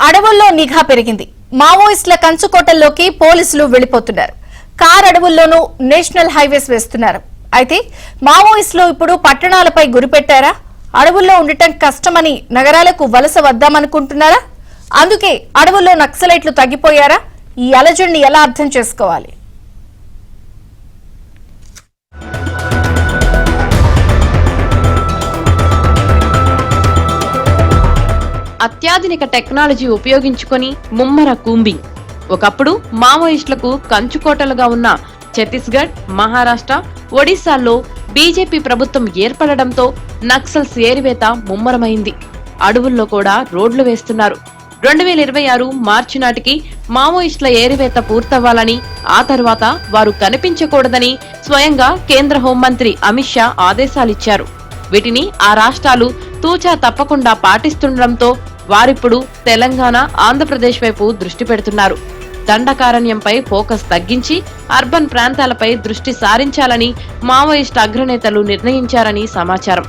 అడవుల్లో నిఘా పెరిగింది. మావోయిస్టుల కంచుకోటల్లోకి పోలీసులు వెళ్లిపోతున్నారు. కార్ అడవుల్లోనూ నేషనల్ హైవేస్ వేస్తున్నారు. అయితే మావోయిస్టులు ఇప్పుడు పట్టణాలపై గురిపెట్టారా? అడవుల్లో ఉండటం కష్టమని నగరాలకు వలస వద్దామనుకుంటున్నారా? అందుకే అడవుల్లో నక్సలైట్లు తగ్గిపోయారా? ఈ అలజడిని ఎలా అర్థం చేసుకోవాలి? అత్యాధునిక టెక్నాలజీ ఉపయోగించుకొని ముమ్మర కూంబింగ్. ఒకప్పుడు మావోయిస్టులకు కంచుకోటలుగా ఉన్న ఛత్తీస్గఢ్, మహారాష్ట్ర, ఒడిశాల్లో బీజేపీ ప్రభుత్వం ఏర్పడడంతో నక్సల్స్ ఏరివేత ముమ్మరమైంది. అడవుల్లో కూడా రోడ్లు వేస్తున్నారు. 2026 మార్చి నాటికి మావోయిస్టుల ఏరివేత పూర్తవ్వాలని, ఆ తర్వాత వారు కనిపించకూడదని స్వయంగా కేంద్ర హోంమంత్రి అమిత్ షా ఆదేశాలిచ్చారు. వీటిని ఆ రాష్ట్రాలు తూచా తప్పకుండా పాటిస్తుండటంతో వారిప్పుడు తెలంగాణ, ఆంధ్రప్రదేశ్ వైపు దృష్టి పెడుతున్నారు. దండకారణ్యంపై ఫోకస్ తగ్గించి అర్బన్ ప్రాంతాలపై దృష్టి సారించాలని మావోయిస్టు అగ్రనేతలు నిర్ణయించారని సమాచారం.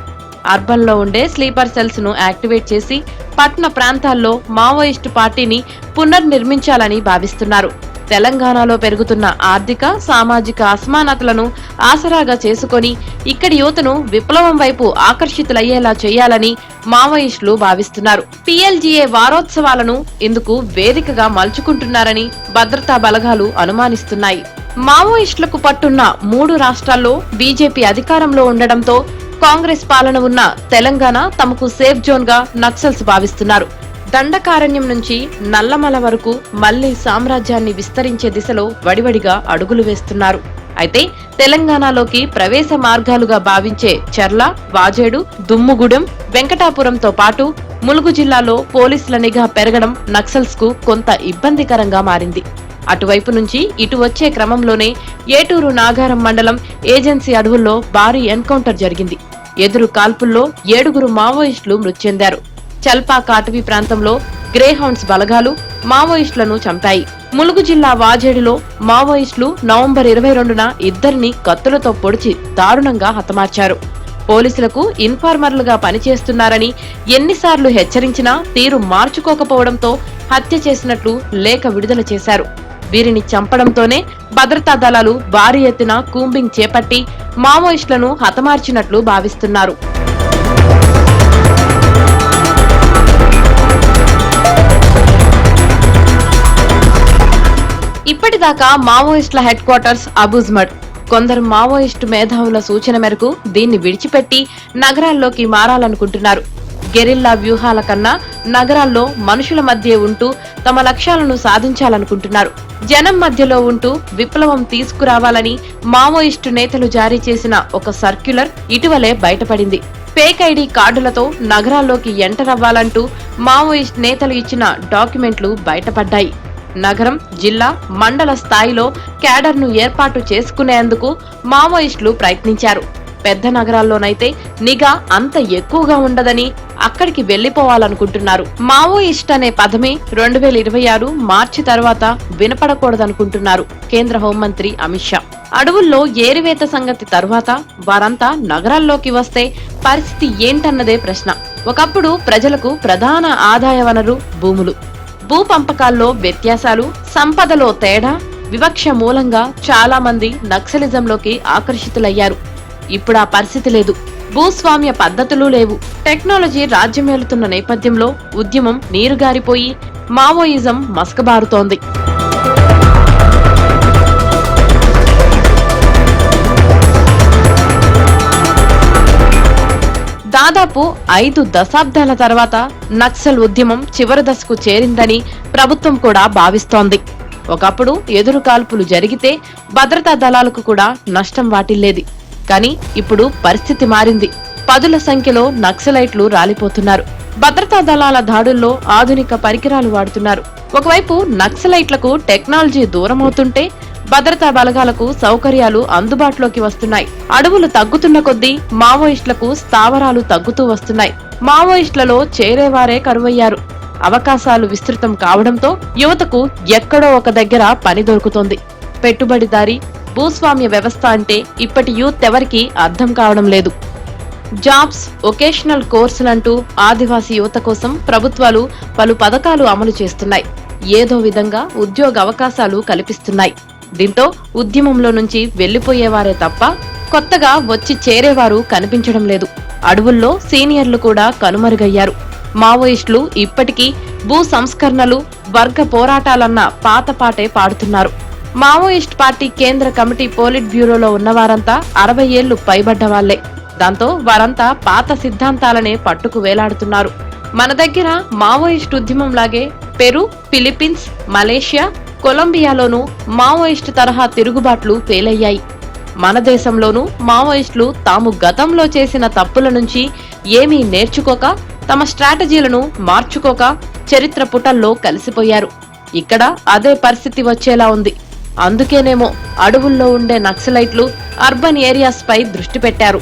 అర్బన్ లో ఉండే స్లీపర్ సెల్స్ ను యాక్టివేట్ చేసి పట్టణ ప్రాంతాల్లో మావోయిస్టు పార్టీని పునర్నిర్మించాలని భావిస్తున్నారు. తెలంగాణలో పెరుగుతున్న ఆర్థిక, సామాజిక అసమానతలను ఆసరాగా చేసుకుని ఇక్కడి యువతను విప్లవం వైపు ఆకర్షితులయ్యేలా చేయాలని మావోయిస్టులు భావిస్తున్నారు. PLGA వారోత్సవాలను ఇందుకు వేదికగా మలుచుకుంటున్నారని భద్రతా బలగాలు అనుమానిస్తున్నాయి. మావోయిస్టులకు పట్టున్న 3 రాష్ట్రాల్లో బీజేపీ అధికారంలో ఉండడంతో కాంగ్రెస్ పాలన ఉన్న తెలంగాణ తమకు సేఫ్ జోన్ గా నక్సల్స్ భావిస్తున్నారు. దండకారణ్యం నుంచి నల్లమల వరకు మళ్లీ సామ్రాజ్యాన్ని విస్తరించే దిశలో వడివడిగా అడుగులు వేస్తున్నారు. అయితే తెలంగాణలోకి ప్రవేశ మార్గాలుగా భావించే చర్ల, వాజేడు, దుమ్ముగూడెం, వెంకటాపురంతో పాటు ములుగు జిల్లాలో పోలీసుల నిఘా పెరగడం నక్సల్స్ కు కొంత ఇబ్బందికరంగా మారింది. అటువైపు నుంచి ఇటు వచ్చే క్రమంలోనే ఏటూరు నాగారం మండలం ఏజెన్సీ అడవుల్లో భారీ ఎన్కౌంటర్ జరిగింది. ఎదురు కాల్పుల్లో 7 మావోయిస్టులు మృతి చెందారు. చల్పాక అటవీ ప్రాంతంలో గ్రేహౌండ్స్ బలగాలు మావోయిస్టులను చంపాయి. ములుగు జిల్లా వాజేడులో మావోయిస్టులు నవంబర్ 22న ఇద్దరిని కత్తులతో పొడిచి దారుణంగా హతమార్చారు. పోలీసులకు ఇన్ఫార్మర్లుగా పనిచేస్తున్నారని ఎన్నిసార్లు హెచ్చరించినా తీరు మార్చుకోకపోవడంతో హత్య చేసినట్లు లేఖ విడుదల చేశారు. వీరిని చంపడంతోనే భద్రతా దళాలు భారీ ఎత్తున కూంబింగ్ చేపట్టి మావోయిస్టులను హతమార్చినట్లు భావిస్తున్నారు. ఇప్పటిదాకా మావోయిస్టుల హెడ్ క్వార్టర్స్ అబూజ్మడ్. కొందరు మావోయిస్టు మేధావుల సూచన మేరకు దీన్ని విడిచిపెట్టి నగరాల్లోకి మారాలనుకుంటున్నారు. గెరిల్లా వ్యూహాల కన్నా నగరాల్లో మనుషుల మధ్య ఉంటూ తమ లక్ష్యాలను సాధించాలనుకుంటున్నారు. జనం మధ్యలో ఉంటూ విప్లవం తీసుకురావాలని మావోయిస్టు నేతలు జారీ చేసిన ఒక సర్క్యులర్ ఇటీవలే బయటపడింది. ఫేక్ ఐడి కార్డులతో నగరాల్లోకి ఎంటర్ అవ్వాలంటూ మావోయిస్టు నేతలు ఇచ్చిన డాక్యుమెంట్లు బయటపడ్డాయి. నగరం, జిల్లా, మండల స్థాయిలో క్యాడర్ను ఏర్పాటు చేసుకునేందుకు మావోయిస్టులు ప్రయత్నించారు. పెద్ద నగరాల్లోనైతే నిఘా అంత ఎక్కువగా ఉండదని అక్కడికి వెళ్లిపోవాలనుకుంటున్నారు. మావోయిస్ట్ అనే పదమే 2026 మార్చి తర్వాత వినపడకూడదనుకుంటున్నారు కేంద్ర హోంమంత్రి అమిత్ షా. అడవుల్లో ఏరివేత సంగతి తరువాత వారంతా నగరాల్లోకి వస్తే పరిస్థితి ఏంటన్నదే ప్రశ్న. ఒకప్పుడు ప్రజలకు ప్రధాన ఆదాయ వనరు భూములు. భూ పంపకాల్లో వ్యత్యాసాలు, సంపదలో తేడా, వివక్ష మూలంగా చాలా మంది నక్సలిజంలోకి ఆకర్షితులయ్యారు. ఇప్పుడు ఆ పరిస్థితి లేదు. భూస్వామ్య పద్ధతులు లేవు. టెక్నాలజీ రాజ్యమేలుతున్న నేపథ్యంలో ఉద్యమం నీరుగారిపోయి మావోయిజం మసకబారుతోంది. దాదాపు 5 దశాబ్దాల తర్వాత నక్సల్ ఉద్యమం చివరి దశకు చేరిందని ప్రభుత్వం కూడా భావిస్తోంది. ఒకప్పుడు ఎదురు కాల్పులు జరిగితే భద్రతా దళాలకు కూడా నష్టం వాటిల్లేది. కానీ ఇప్పుడు పరిస్థితి మారింది. పదుల సంఖ్యలో నక్సలైట్లు రాలిపోతున్నారు. భద్రతా దళాల దాడుల్లో ఆధునిక పరికరాలు వాడుతున్నారు. ఒకవైపు నక్సలైట్లకు టెక్నాలజీ దూరమవుతుంటే భద్రతా బలగాలకు సౌకర్యాలు అందుబాటులోకి వస్తున్నాయి. అడవులు తగ్గుతున్న కొద్దీ మావోయిస్టులకు స్థావరాలు తగ్గుతూ వస్తున్నాయి. మావోయిస్టులలో చేరేవారే కరువయ్యారు. అవకాశాలు విస్తృతం కావడంతో యువతకు ఎక్కడో ఒక దగ్గర పని దొరుకుతోంది. పెట్టుబడిదారీ భూస్వామ్య వ్యవస్థ అంటే ఇప్పటి యూత్ ఎవరికీ అర్థం కావడం లేదు. జాబ్స్, వొకేషనల్ కోర్సులంటూ ఆదివాసీ యువత కోసం ప్రభుత్వాలు పలు పథకాలు అమలు చేస్తున్నాయి. ఏదో విధంగా ఉద్యోగ అవకాశాలు కల్పిస్తున్నాయి. దీంతో ఉద్యమంలో నుంచి వెళ్లిపోయేవారే తప్ప కొత్తగా వచ్చి చేరేవారు కనిపించడం లేదు. అడవుల్లో సీనియర్లు కూడా కనుమరుగయ్యారు. మావోయిస్టులు ఇప్పటికీ భూ సంస్కరణలు, వర్గ పోరాటాలన్న పాత పాటే పాడుతున్నారు. మావోయిస్ట్ పార్టీ కేంద్ర కమిటీ పోలిట్ బ్యూరోలో ఉన్నవారంతా 60 ఏళ్లు పైబడ్డ వాళ్లే. దాంతో వారంతా పాత సిద్ధాంతాలనే పట్టుకు వేలాడుతున్నారు. మన దగ్గర మావోయిస్ట్ ఉద్యమంలాగే పెరు, ఫిలిప్పీన్స్, మలేషియా, కొలంబియాలోనూ మావోయిస్టు తరహా తిరుగుబాట్లు ఫెయిలయ్యాయి. మన దేశంలోనూ మావోయిస్టులు తాము గతంలో చేసిన తప్పుల నుంచి ఏమీ నేర్చుకోక, తమ స్ట్రాటజీలను మార్చుకోక చరిత్ర పుటల్లో కలిసిపోయారు. ఇక్కడ అదే పరిస్థితి వచ్చేలా ఉంది. అందుకేనేమో అడవుల్లో ఉండే నక్సలైట్లు అర్బన్ ఏరియాస్ పై దృష్టి పెట్టారు.